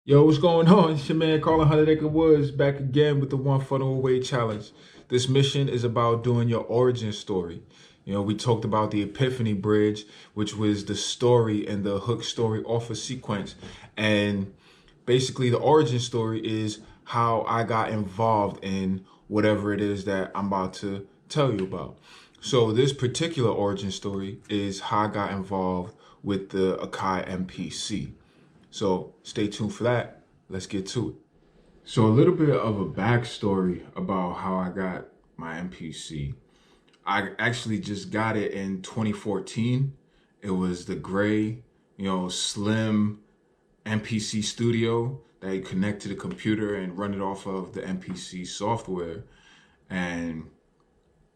Yo, what's going on? It's your man Carl 100 Acre Woods back again with the One Funnel Away Challenge. This mission is about doing your origin story. We talked about the Epiphany Bridge, which was the story and the hook story offer sequence. And basically, the origin story is how I got involved in whatever it is that I'm about to tell you about. So, this particular origin story is how I got involved with the Akai MPC. So stay tuned for that. Let's get to it. So a little bit of a backstory about how I got my MPC. I actually just got it in 2014. It was the gray, slim MPC studio that you connect to the computer and run it off of the MPC software. And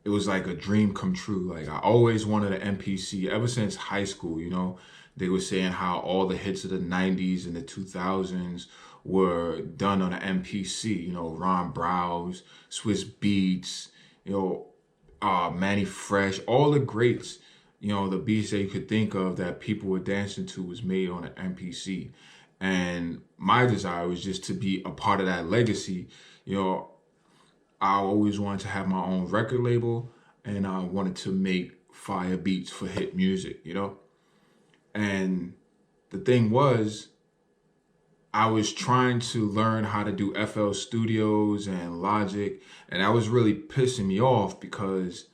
it was like a dream come true. Like I always wanted an MPC ever since high school. They were saying how all the hits of the 90s and the 2000s were done on an MPC. Ron Browse, Swiss Beats, Manny Fresh, all the greats. The beats that you could think of that people were dancing to was made on an MPC. And my desire was just to be a part of that legacy. I always wanted to have my own record label, and I wanted to make fire beats for hit music. And the thing was, I was trying to learn how to do FL Studios and Logic, and that was really pissing me off because,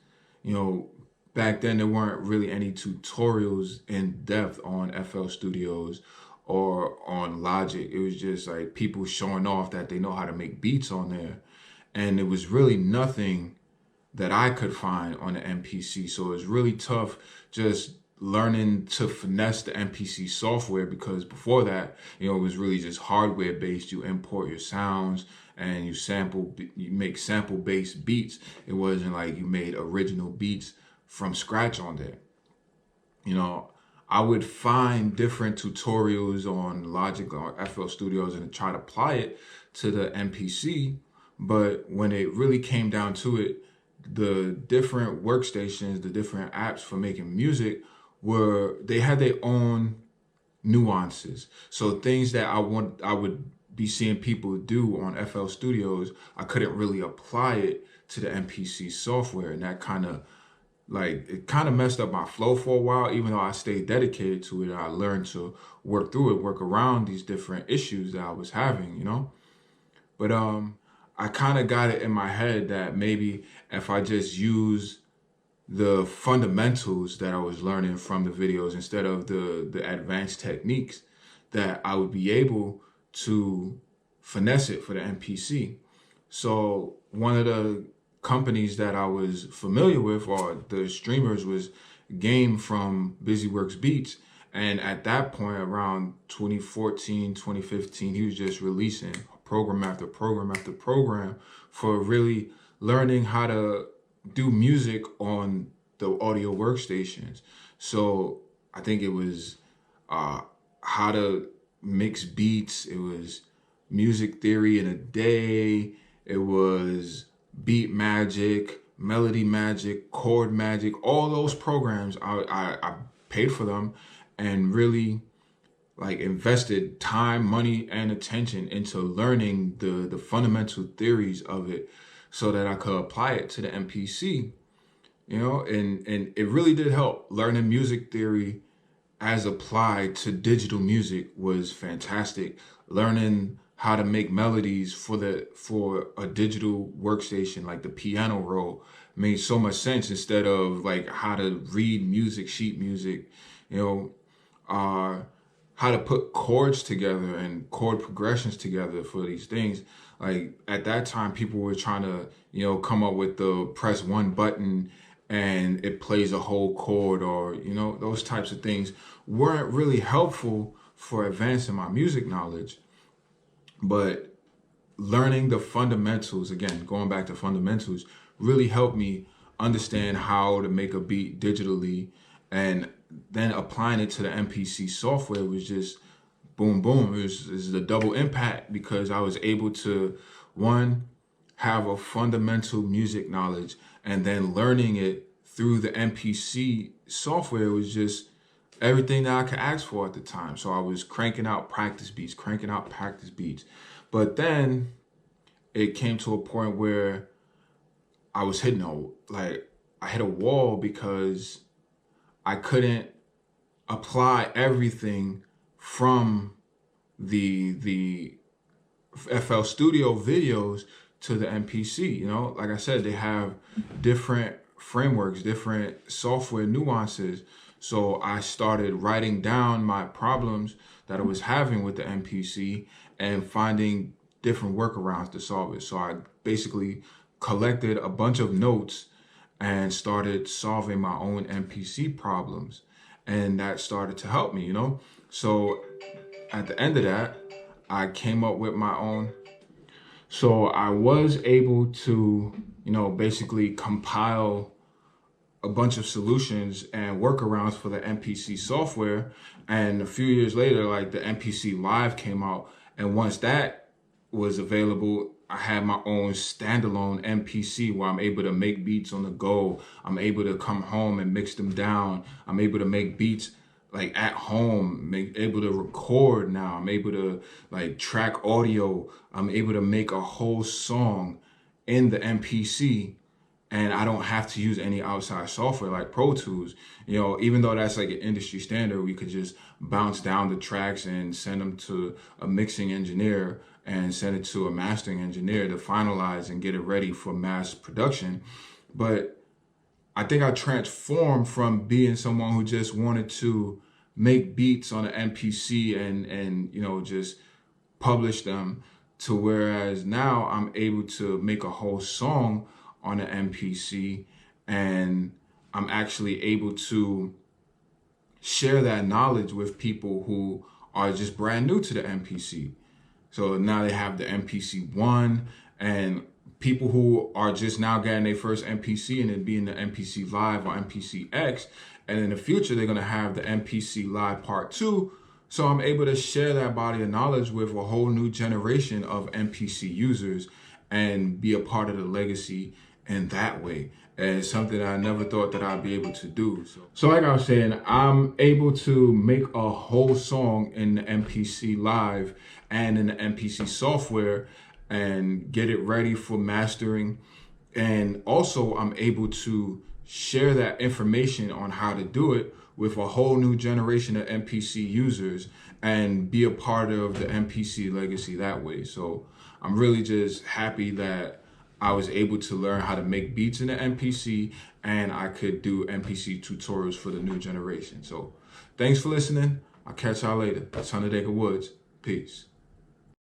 back then there weren't really any tutorials in depth on FL Studios or on Logic. It was just like people showing off that they know how to make beats on there. And it was really nothing that I could find on the MPC. So it was really tough just learning to finesse the MPC software, because before that, it was really just hardware based. You import your sounds and you make sample based beats. It wasn't like you made original beats from scratch on there. I would find different tutorials on Logic or FL Studios and try to apply it to the MPC. But when it really came down to it, the different workstations, the different apps for making music they had their own nuances. So things that I would be seeing people do on FL Studios, I couldn't really apply it to the MPC software. And that kind of messed up my flow for a while, even though I stayed dedicated to it. I learned to work through it, work around these different issues that I was having. But I kind of got it in my head that maybe if I just use the fundamentals that I was learning from the videos instead of the advanced techniques, that I would be able to finesse it for the MPC. So one of the companies that I was familiar with, or the streamers, was Game from BusyWorks Beats. And at that point, around 2014, 2015, he was just releasing program after program after program for really learning how to do music on the audio workstations. So I think it was how to mix beats. It was music theory in a day. It was beat magic, melody magic, chord magic. All those programs, I paid for them and really invested time, money, and attention into learning the fundamental theories of it so that I could apply it to the MPC, and it really did help. Learning music theory as applied to digital music was fantastic. Learning how to make melodies for a digital workstation like the piano roll made so much sense, instead of how to read sheet music, how to put chords together and chord progressions together for these things. At that time, people were trying to, come up with the press one button and it plays a whole chord, or, those types of things weren't really helpful for advancing my music knowledge. But learning the fundamentals, again, going back to fundamentals, really helped me understand how to make a beat digitally, and then applying it to the MPC software was just boom, boom. It was a double impact, because I was able to, one, have a fundamental music knowledge, and then learning it through the MPC software was just everything that I could ask for at the time. So I was cranking out practice beats, But then it came to a point where I was I hit a wall because I couldn't apply everything from the FL Studio videos to the MPC. Like I said, they have different frameworks, different software nuances. So I started writing down my problems that I was having with the MPC and finding different workarounds to solve it. So I basically collected a bunch of notes and started solving my own MPC problems. And that started to help me, So at the end of that, I came up with my own. So I was able to, basically compile a bunch of solutions and workarounds for the MPC software. And a few years later, like the MPC Live came out. And once that was available, I had my own standalone MPC where I'm able to make beats on the go. I'm able to come home and mix them down. I'm able to make beats like at home, able to record now. I'm able to like track audio. I'm able to make a whole song in the MPC, and I don't have to use any outside software like Pro Tools. Even though that's like an industry standard, we could just bounce down the tracks and send them to a mixing engineer and send it to a mastering engineer to finalize and get it ready for mass production. But I think I transformed from being someone who just wanted to make beats on an MPC and just publish them, to whereas now I'm able to make a whole song on an MPC, and I'm actually able to share that knowledge with people who are just brand new to the MPC. So now they have the MPC 1, and people who are just now getting their first MPC and it being the MPC Live or MPC X. And in the future, they're going to have the MPC Live Part 2. So I'm able to share that body of knowledge with a whole new generation of MPC users and be a part of the legacy in that way. And it's something that I never thought that I'd be able to do. So like I was saying, I'm able to make a whole song in the MPC Live and in the MPC software and get it ready for mastering. And also I'm able to share that information on how to do it with a whole new generation of MPC users and be a part of the MPC legacy that way. So I'm really just happy that I was able to learn how to make beats in the MPC, and I could do MPC tutorials for the new generation. So thanks for listening. I'll catch y'all later. That's Hunter Woods. Peace.